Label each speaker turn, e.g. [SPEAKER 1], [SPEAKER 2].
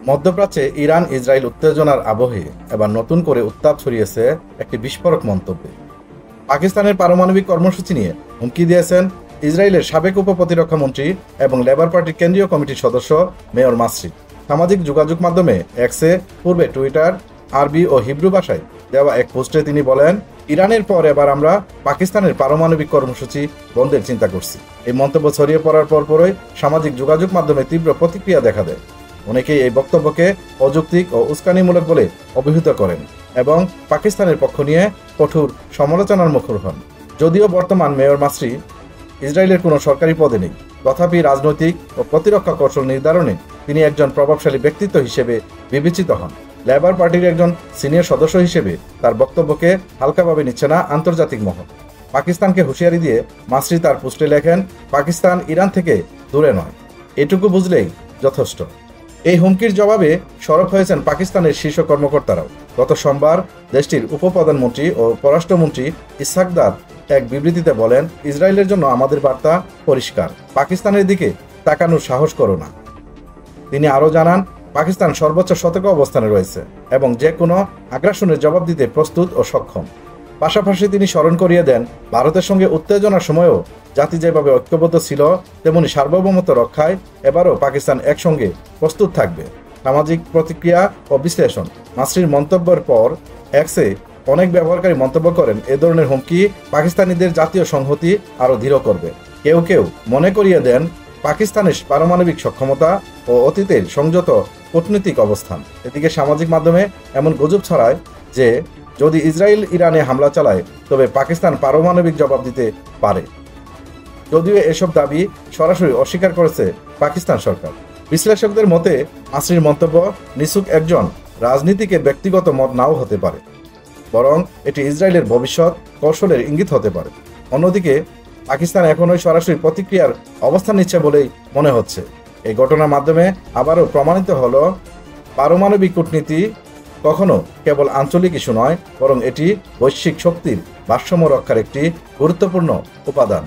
[SPEAKER 1] মধ্যপ্রাচ্যে Iran Israel উত্তেজনার আবহে এবার নতুন করে উত্তাপ ছড়িয়েছে একটি বিস্ফোরক মন্তব্যে। পাকিস্তানের পারমাণবিক কর্মসূচি নিয়ে হুমকি দিয়েছেন ইসরায়েলের সাবেক উপপ্রতিরক্ষা মন্ত্রী এবং লেবার পার্টির কেন্দ্রীয় কমিটির সদস্য মেয়র মাসরি। সামাজিক যোগাযোগ মাধ্যমে এক্সে, পূর্বে টুইটার, আরবি ও হিব্রু ভাষায় দেওয়া এক পোস্টে তিনি বলেন, ইরানের পর এবার আমরা পাকিস্তানের পারমাণবিক কর্মসূচি বন্ধের চিন্তা করছি। এই মন্তব্য ছড়িয়ে পড়ার পরপরই সামাজিক যোগাযোগ মাধ্যমে তীব্র প্রতিক্রিয়া দেখা দেয়। অনেকেই এই বক্তব্যকে অযৌক্তিক ও উস্কানিমূলক বলে অভিহিত করেন এবং পাকিস্তানের পক্ষ নিয়ে কঠোর সমালোচনার মুখর হন। যদিও বর্তমান মেয়র মাসরি ইসরায়েলের কোনো সরকারি পদে নেই, তথাপি রাজনৈতিক ও প্রতিরক্ষা কৌশল নির্ধারণে তিনি একজন প্রভাবশালী ব্যক্তিত্ব হিসেবে বিবেচিত হন। লেবার পার্টির একজন সিনিয়র সদস্য হিসেবে তার বক্তব্যকে হালকাভাবে নিচ্ছে না আন্তর্জাতিক মহল। পাকিস্তানকে হুঁশিয়ারি দিয়ে মাসরি তার পোস্টে লেখেন, পাকিস্তান ইরান থেকে দূরে নয়, এটুকু বুঝলেই যথেষ্ট। এই হুমকির জবাবে সরব হয়েছেন পাকিস্তানের শীর্ষ কর্মকর্তারাও। গত সোমবার দেশটির উপপ্রধানমন্ত্রী ও পররাষ্ট্রমন্ত্রী ইসহাক দার এক বিবৃতিতে বলেন, ইসরায়েলের জন্য আমাদের বার্তা পরিষ্কার, পাকিস্তানের দিকে তাকানোর সাহস করো না। তিনি আরও জানান, পাকিস্তান সর্বোচ্চ সতর্ক অবস্থানে রয়েছে এবং যে কোনো আগ্রাসনের জবাব দিতে প্রস্তুত ও সক্ষম। পাশাপাশি তিনি স্মরণ করিয়ে দেন, ভারতের সঙ্গে উত্তেজনার সময়ও জাতি যেভাবে ঐক্যবদ্ধ ছিল, তেমনি সার্বভৌমত্ব রক্ষায় এবারও পাকিস্তান একসঙ্গে প্রস্তুত থাকবে। সামাজিক প্রতিক্রিয়া ও বিশ্লেষণ। মাসরির মন্তব্যের পর এক্সে অনেক ব্যবহারকারী মন্তব্য করেন, এ ধরনের হুমকি পাকিস্তানিদের জাতীয় সংহতি আরও দৃঢ় করবে। কেউ কেউ মনে করিয়ে দেন, পাকিস্তানের পারমাণবিক সক্ষমতা ও অতীতের সংযত কূটনৈতিক অবস্থান। এদিকে সামাজিক মাধ্যমে এমন গুজব ছড়ায় যে যদি ইসরায়েল ইরানে হামলা চালায় তবে পাকিস্তান পারমাণবিক জবাব দিতে পারে। যদিও এসব দাবি সরাসরি অস্বীকার করেছে পাকিস্তান সরকার। বিশ্লেষকদের মতে মাসরির মন্তব্য নিছক একজন রাজনীতিকের ব্যক্তিগত মত নাও হতে পারে, বরং এটি ইসরায়েলের ভবিষ্যৎ কৌশলের ইঙ্গিত হতে পারে। অন্যদিকে পাকিস্তান এখনই সরাসরি প্রতিক্রিয়ার অবস্থান নিচ্ছে বলেই মনে হচ্ছে। এই ঘটনার মাধ্যমে আবারও প্রমাণিত হলো, পারমাণবিক কূটনীতি কখনো কেবল আঞ্চলিক ইস্যু নয়, বরং এটি বৈশ্বিক শক্তির ভারসাম্য রক্ষার একটি গুরুত্বপূর্ণ উপাদান।